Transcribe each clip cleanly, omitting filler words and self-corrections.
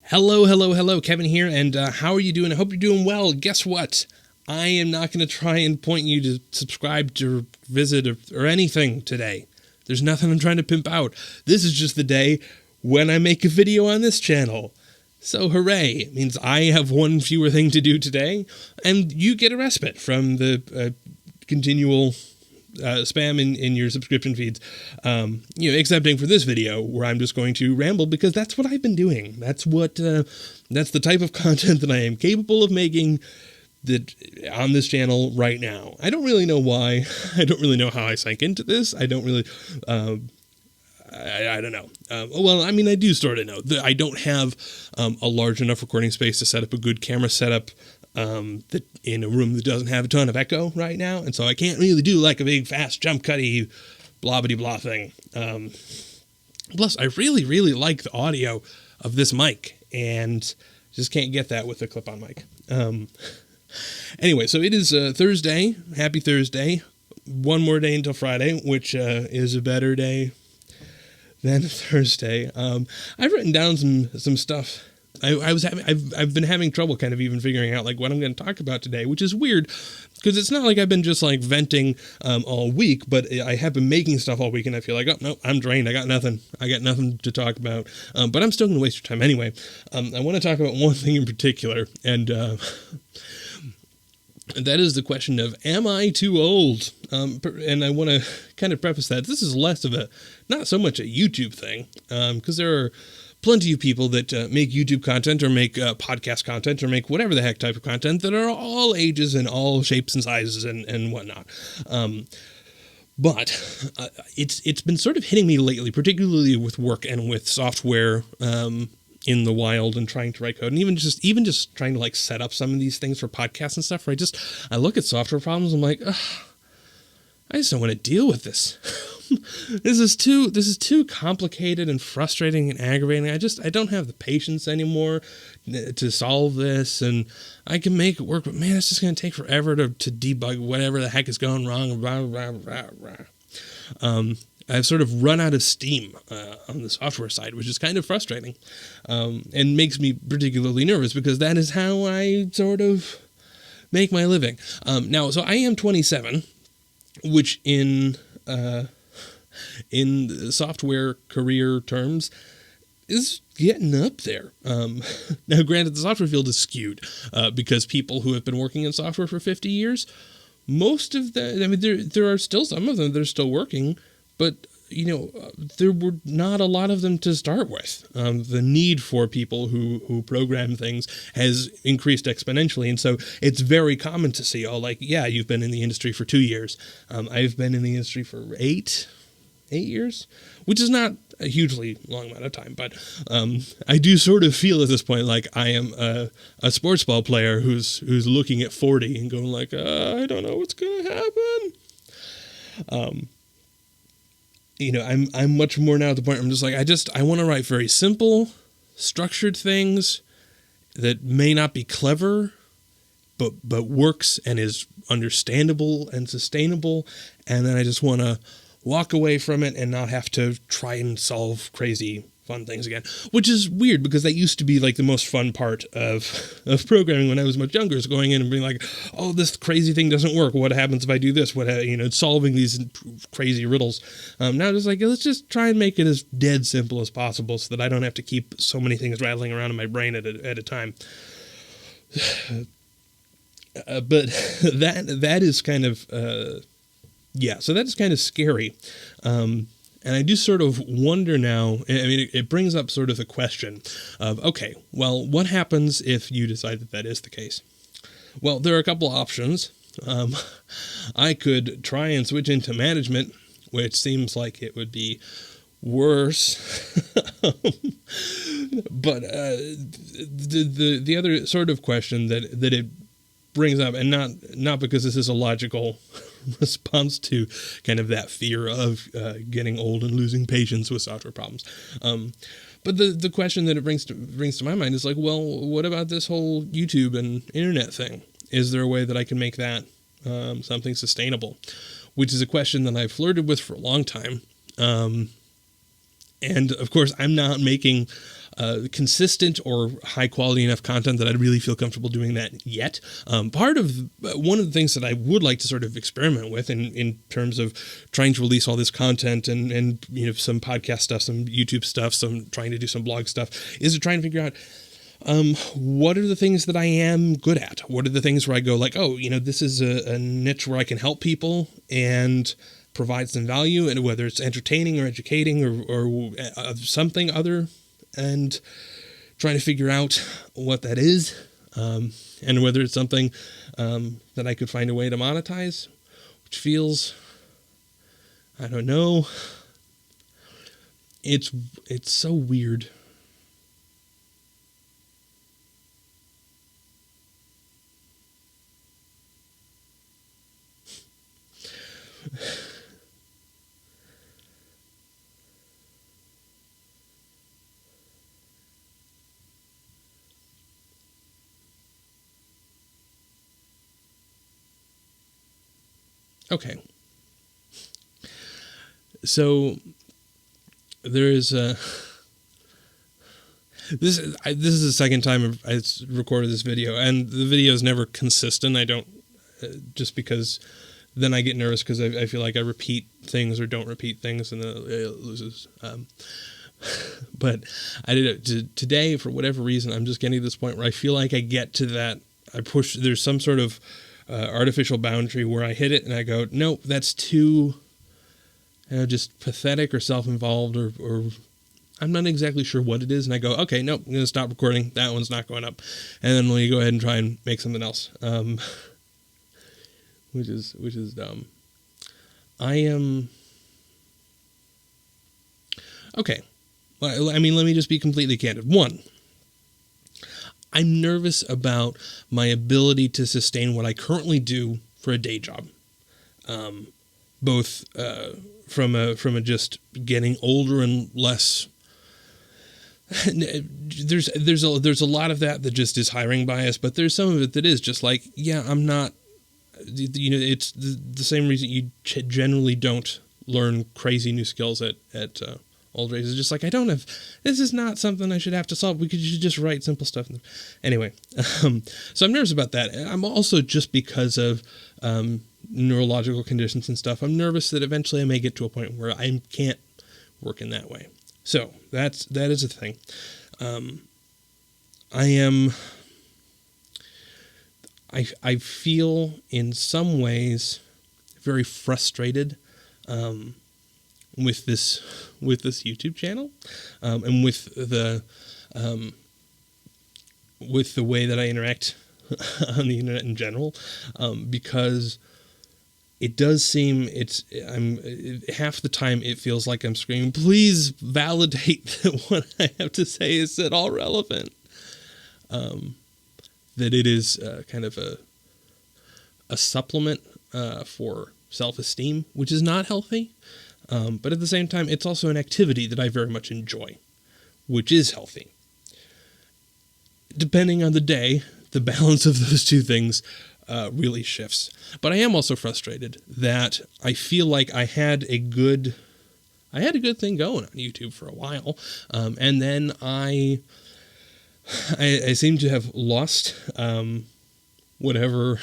Hello, Kevin here, and how are you doing? I hope you're doing well. Guess what? I am not going to try and point you to subscribe to visit or anything today. There's nothing I'm trying to pimp out. This is just the day when I make a video on this channel. So hooray, it means I have one fewer thing to do today, and you get a respite from the continual spam in your subscription feeds, excepting for this video where I'm just going to ramble because that's what I've been doing. That's the type of content that I am capable of making that on this channel right now. I don't really know why. I don't really know how I sank into this. I don't really, I don't know. I do sort of know. I don't have a large enough recording space to set up a good camera setup that in a room that doesn't have a ton of echo right now, and so I can't really do like a big fast jump cutty blah bitty blah thing. Plus, I really like the audio of this mic, and just can't get that with a clip-on mic. Anyway, so it is Thursday. Happy Thursday. One more day until Friday, which is a better day than Thursday. I've written down some stuff. I've been having trouble kind of even figuring out like what I'm going to talk about today, which is weird because it's not like I've been just like venting all week, but I have been making stuff all week and I feel like, oh no, I'm drained. I got nothing to talk about. But I'm still going to waste your time anyway. I want to talk about one thing in particular, and that is the question of, am I too old? And I want to kind of preface that this is less of not so much a YouTube thing, because there are plenty of people that make YouTube content or make podcast content or make whatever the heck type of content that are all ages and all shapes and sizes and whatnot. But it's been sort of hitting me lately, particularly with work and with software in the wild and trying to write code, and even just trying to like set up some of these things for podcasts and stuff, where I look at software problems, I'm like, ugh, I just don't want to deal with this. This is too complicated and frustrating and aggravating. I don't have the patience anymore to solve this, and I can make it work, but man, it's just going to take forever to debug whatever the heck is going wrong. Blah, blah, blah, blah. I've sort of run out of steam on the software side, which is kind of frustrating, and makes me particularly nervous because that is how I sort of make my living. Now, so I am 27, which in software career terms is getting up there. Now, granted, the software field is skewed because people who have been working in software for 50 years, most of them, there are still some of them that are still working, but there were not a lot of them to start with. The need for people who program things has increased exponentially, and so it's very common to see, you've been in the industry for 2 years. I've been in the industry for 8 years, which is not a hugely long amount of time, but I do sort of feel at this point like I am a sports ball player who's looking at 40 and going like, I don't know what's going to happen. I'm much more now at the point where I'm just like, I want to write very simple, structured things that may not be clever, but works and is understandable and sustainable, and then I just want to walk away from it and not have to try and solve crazy fun things again, which is weird because that used to be like the most fun part of programming when I was much younger, is going in and being like, oh, this crazy thing doesn't work. What happens if I do this? Solving these crazy riddles. Now just like, let's just try and make it as dead simple as possible so that I don't have to keep so many things rattling around in my brain at a time. But that is kind of, so that is kind of scary. And I do sort of wonder now, it brings up sort of the question of, okay, well, what happens if you decide that is the case? Well, there are a couple options. I could try and switch into management, which seems like it would be worse. But the other sort of question that it brings up, and not because this is a logical response to kind of that fear of getting old and losing patience with software problems, but the question that it brings to my mind is like, well, what about this whole YouTube and internet thing? Is there a way that I can make that something sustainable? Which is a question that I've flirted with for a long time. And of course, I'm not making consistent or high quality enough content that I'd really feel comfortable doing that yet. One of the things that I would like to sort of experiment with in terms of trying to release all this content and some podcast stuff, some YouTube stuff, some trying to do some blog stuff, is to try and figure out what are the things that I am good at? What are the things where I go like, oh, this is a niche where I can help people and provide some value, and whether it's entertaining or educating or something other, and trying to figure out what that is, and whether it's something that I could find a way to monetize, which feels, I don't know, it's so weird. Okay. So there is this is the second time I recorded this video, and the video is never consistent. I don't just because then I get nervous because I feel like I repeat things or don't repeat things, and then it loses. But I did it today for whatever reason. I'm just getting to this point where I feel like I get to that. There's some sort of artificial boundary where I hit it and I go, nope, that's too just pathetic or self-involved or I'm not exactly sure what it is. And I go, okay, nope, I'm going to stop recording. That one's not going up. And then we go ahead and try and make something else, which is dumb. I am... Okay. I mean, let me just be completely candid. One, I'm nervous about my ability to sustain what I currently do for a day job, both from a just getting older and less. There's a lot of that just is hiring bias, but there's some of it that is just like, yeah, I'm not. It's the same reason you generally don't learn crazy new skills at old age. Is just like, this is not something I should have to solve. You should just write simple stuff. Anyway, so I'm nervous about that. I'm also, just because of neurological conditions and stuff, I'm nervous that eventually I may get to a point where I can't work in that way. So that is a thing. I feel in some ways very frustrated with this YouTube channel, and with the way that I interact on the internet in general, because it does seem half the time it feels like I'm screaming, please validate that what I have to say is at all relevant, that it is kind of a supplement for self-esteem, which is not healthy. But at the same time, it's also an activity that I very much enjoy, which is healthy. Depending on the day, the balance of those two things really shifts. But I am also frustrated that I feel like I had a good thing going on YouTube for a while, and then I seem to have lost whatever.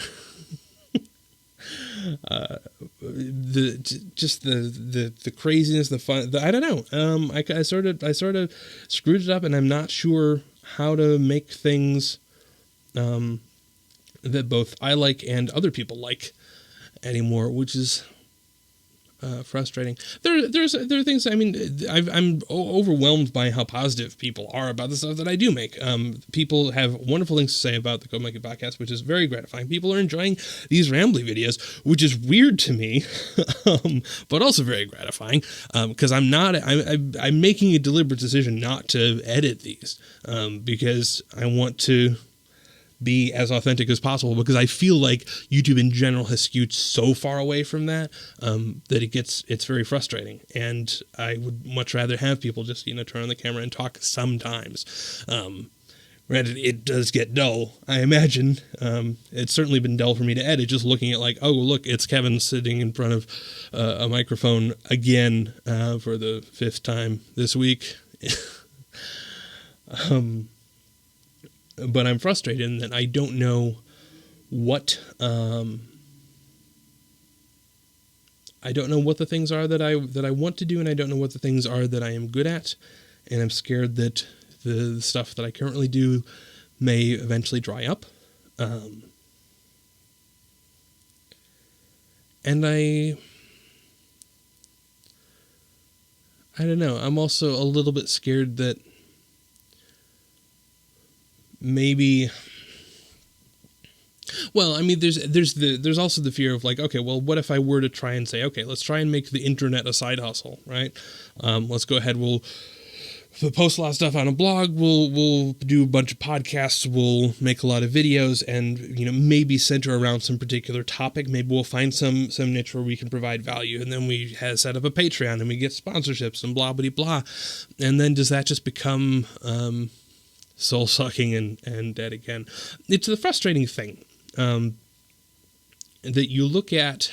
The craziness, the fun, I don't know. I sort of screwed it up, and I'm not sure how to make things that both I like and other people like anymore, which is frustrating. There are things. I mean, I'm overwhelmed by how positive people are about the stuff that I do make. People have wonderful things to say about the Code Monkey podcast, which is very gratifying. People are enjoying these rambly videos, which is weird to me, but also very gratifying, because I'm making a deliberate decision not to edit these, because I want to be as authentic as possible, because I feel like YouTube in general has skewed so far away from that, that it's very frustrating. And I would much rather have people just, turn on the camera and talk sometimes. Granted, it does get dull, I imagine. It's certainly been dull for me to edit, just looking at like, oh, look, it's Kevin sitting in front of a microphone again for the 5th time this week. But I'm frustrated in that I don't know what I don't know what the things are that I want to do, and I don't know what the things are that I am good at, and I'm scared that the stuff that I currently do may eventually dry up. And I don't know. I'm also a little bit scared that maybe. Well, I mean, there's also the fear of like, okay, well, what if I were to try and say, okay, let's try and make the internet a side hustle, right? Let's go ahead. We'll post a lot of stuff on a blog. We'll do a bunch of podcasts. We'll make a lot of videos, and maybe center around some particular topic. Maybe we'll find some niche where we can provide value, and then we set up a Patreon, and we get sponsorships and blah blah blah. And then does that just become soul sucking and dead again? It's the frustrating thing. That you look at,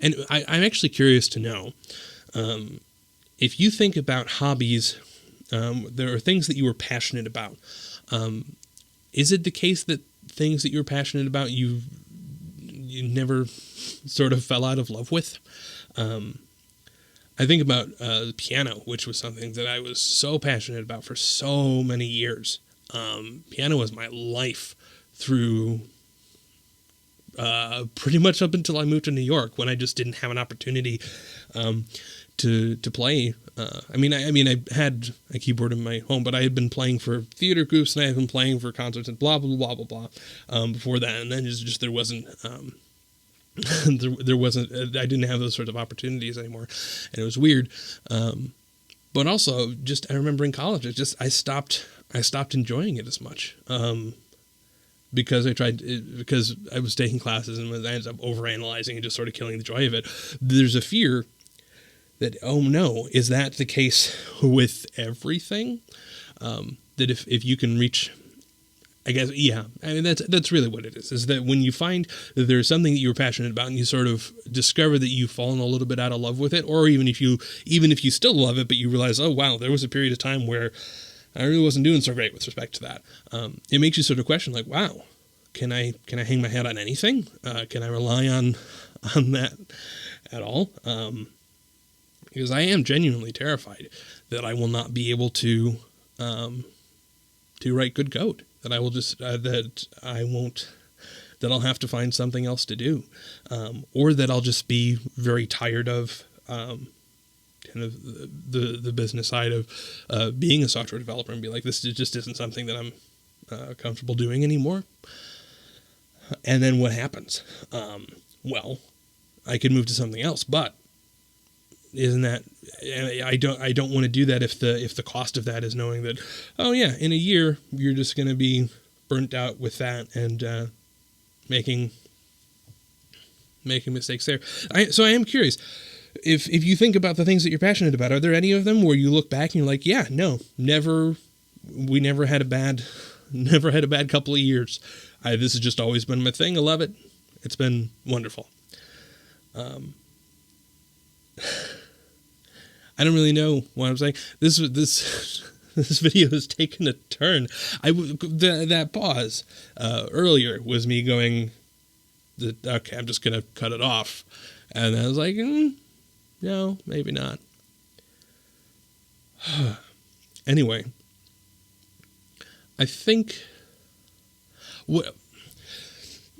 and I'm actually curious to know, if you think about hobbies, there are things that you were passionate about. Is it the case that things that you were passionate about you never sort of fell out of love with? I think about the piano, which was something that I was so passionate about for so many years. Piano was my life through pretty much up until I moved to New York, when I just didn't have an opportunity to play. I had a keyboard in my home, but I had been playing for theater groups, and I had been playing for concerts and blah blah blah blah blah before that, and then just there wasn't there wasn't I didn't have those sorts of opportunities anymore, and it was weird. But also, just I remember in college, I stopped enjoying it as much. Because because I was taking classes and I ended up overanalyzing and just sort of killing the joy of it. There's a fear that, oh no, is that the case with everything? That if you can reach, I guess, yeah, I mean, that's really what it is that when you find that there's something that you were passionate about and you sort of discover that you've fallen a little bit out of love with it, or even if you still love it, but you realize, oh wow, there was a period of time where I really wasn't doing so great with respect to that. It makes you sort of question, like, wow, can I hang my hat on anything? Can I rely on that at all? Because I am genuinely terrified that I will not be able to write good code. That I will just that I'll have to find something else to do, or that I'll just be very tired of. Kind of the business side of being a software developer, and be like, this just isn't something that I'm comfortable doing anymore. And then what happens? Well, I could move to something else, but isn't that I don't want to do that if the cost of that is knowing that, oh yeah, in a year you're just going to be burnt out with that and making mistakes there. So I am curious. If you think about the things that you're passionate about, are there any of them where you look back and you're like, yeah, no, we never had a bad couple of years. This has just always been my thing. I love it. It's been wonderful. I don't really know what I'm saying. This video has taken a turn. That pause earlier was me going, okay, I'm just gonna cut it off, and I was like, no, maybe not. Anyway, I think.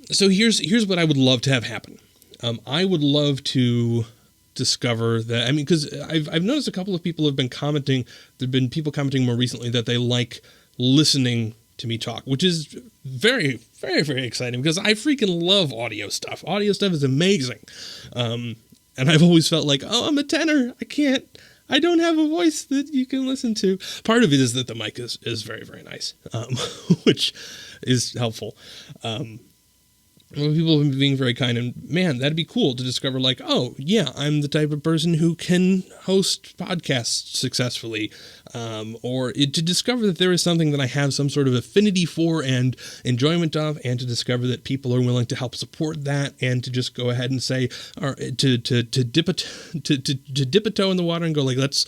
So here's what I would love to have happen. I would love to discover that. I mean, because I've noticed a couple of people have been commenting. There've been people commenting more recently that they like listening to me talk, which is very, very, very exciting because I freaking love audio stuff. Audio stuff is amazing. And I've always felt like, oh, I'm a tenor. I don't have a voice that you can listen to. Part of it is that the mic is very, very nice, which is helpful. People have been being very kind, and man, that'd be cool to discover, like, oh, yeah, I'm the type of person who can host podcasts successfully, or to discover that there is something that I have some sort of affinity for and enjoyment of, and to discover that people are willing to help support that, and to just go ahead and say, or to dip a toe in the water and go, like, let's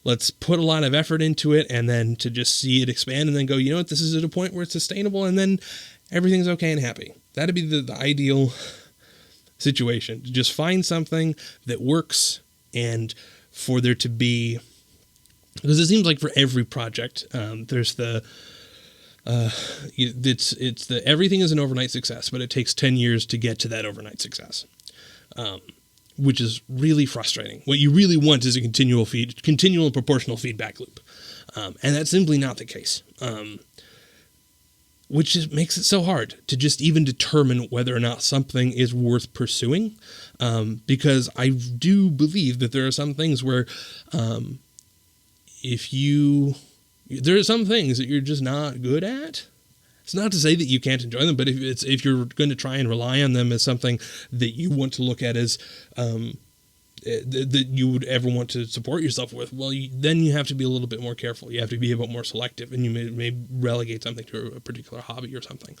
let's put a lot of effort into it, and then to just see it expand and then go, you know what, this is at a point where it's sustainable, and then everything's okay and happy. That'd be the ideal situation. To just find something that works, and for there to be, because it seems like for every project, there's it's the everything is an overnight success, but it takes 10 years to get to that overnight success, which is really frustrating. What you really want is a continual and proportional feedback loop, and that's simply not the case. Which just makes it so hard to just even determine whether or not something is worth pursuing, because I do believe that there are some things where there are some things that you're just not good at. It's not to say that you can't enjoy them, but if you're going to try and rely on them as something that you want to look at as that you would ever want to support yourself with, well, then you have to be a little bit more careful. You have to be a bit more selective, and you may relegate something to a particular hobby or something.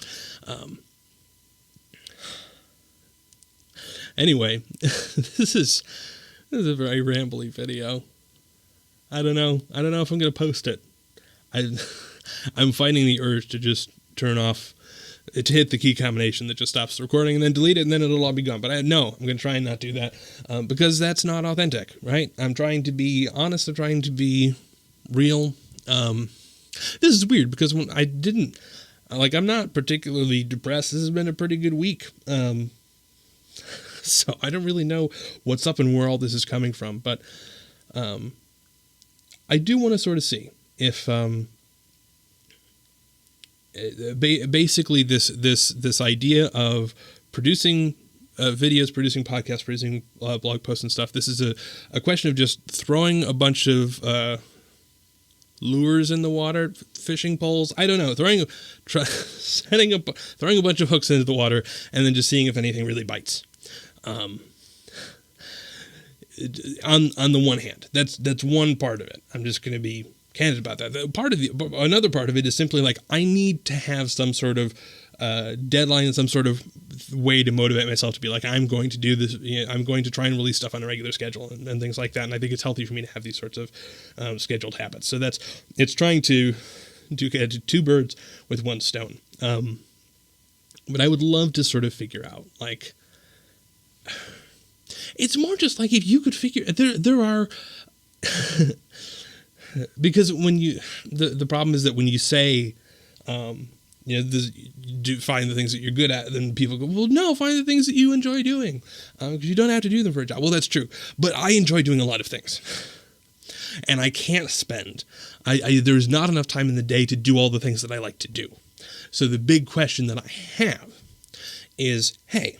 Anyway, this is a very rambly video. I don't know if I'm going to post it. I'm fighting the urge to just turn off, to hit the key combination that just stops the recording and then delete it, and then it'll all be gone. But I'm going to try and not do that, because that's not authentic, right? I'm trying to be honest. I'm trying to be real. This is weird because when I'm not particularly depressed. This has been a pretty good week. So I don't really know what's up and where all this is coming from, but I do want to sort of see if basically this idea of producing videos, producing podcasts, producing blog posts and stuff. This is a question of just throwing a bunch of lures in the water, fishing poles. I don't know, throwing a bunch of hooks into the water and then just seeing if anything really bites. On the one hand, that's one part of it. I'm just going to be candid about that. Another part of it is simply like, I need to have some sort of deadline and some sort of way to motivate myself to be like, I'm going to do this. I'm going to try and release stuff on a regular schedule and things like that. And I think it's healthy for me to have these sorts of scheduled habits. So it's trying to get two birds with one stone. But I would love to sort of figure out, like, it's more just like if you could figure there are because when you the problem is that when you say do find the things that you're good at, then people go, well, no, find the things that you enjoy doing, because you don't have to do them for a job. Well, that's true, but I enjoy doing a lot of things, and I can't spend there's not enough time in the day to do all the things that I like to do. So the big question that I have is, hey,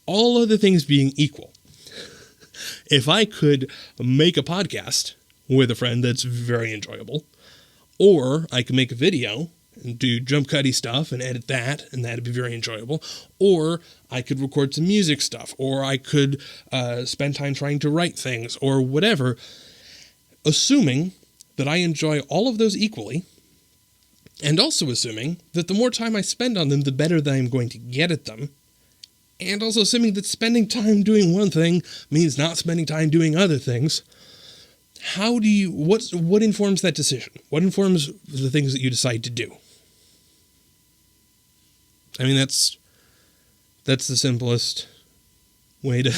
all other things being equal, if I could make a podcast with a friend that's very enjoyable, or I could make a video and do jump cutty stuff and edit that, and that'd be very enjoyable, or I could record some music stuff, or I could spend time trying to write things, or whatever, assuming that I enjoy all of those equally, and also assuming that the more time I spend on them, the better that I'm going to get at them, and also assuming that spending time doing one thing means not spending time doing other things. What informs that decision? What informs the things that you decide to do? I mean, that's the simplest way to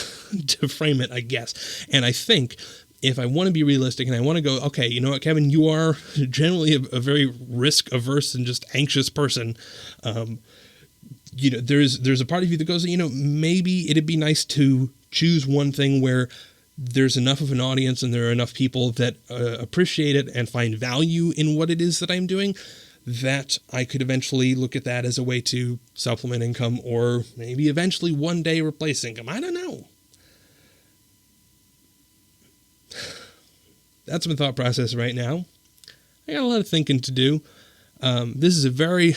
frame it, I guess. And I think if I want to be realistic and I want to go, okay, you know what, Kevin, you are generally a very risk-averse and just anxious person. There's a part of you that goes, maybe it'd be nice to choose one thing where there's enough of an audience and there are enough people that appreciate it and find value in what it is that I'm doing, that I could eventually look at that as a way to supplement income, or maybe eventually one day replace income. I don't know. That's my thought process right now. I got a lot of thinking to do. This is a very...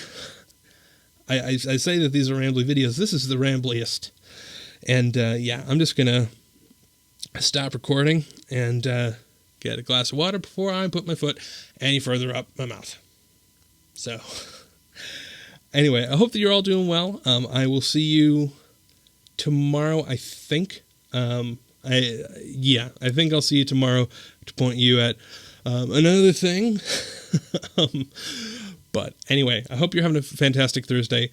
I say that these are rambly videos. This is the rambliest. And I'm just going to stop recording and get a glass of water before I put my foot any further up my mouth. So, anyway, I hope that you're all doing well. I will see you tomorrow, I think. I think I'll see you tomorrow to point you at Another thing. But anyway, I hope you're having a fantastic Thursday.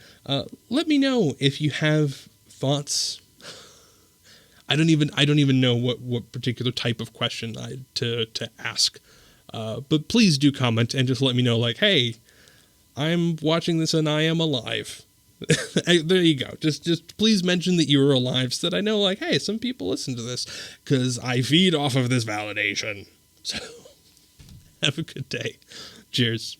Let me know if you have thoughts. I don't even know what particular type of question to ask. But please do comment and just let me know, like, hey, I'm watching this and I am alive. There you go. Just please mention that you are alive so that I know, like, hey, some people listen to this because I feed off of this validation. So have a good day. Cheers.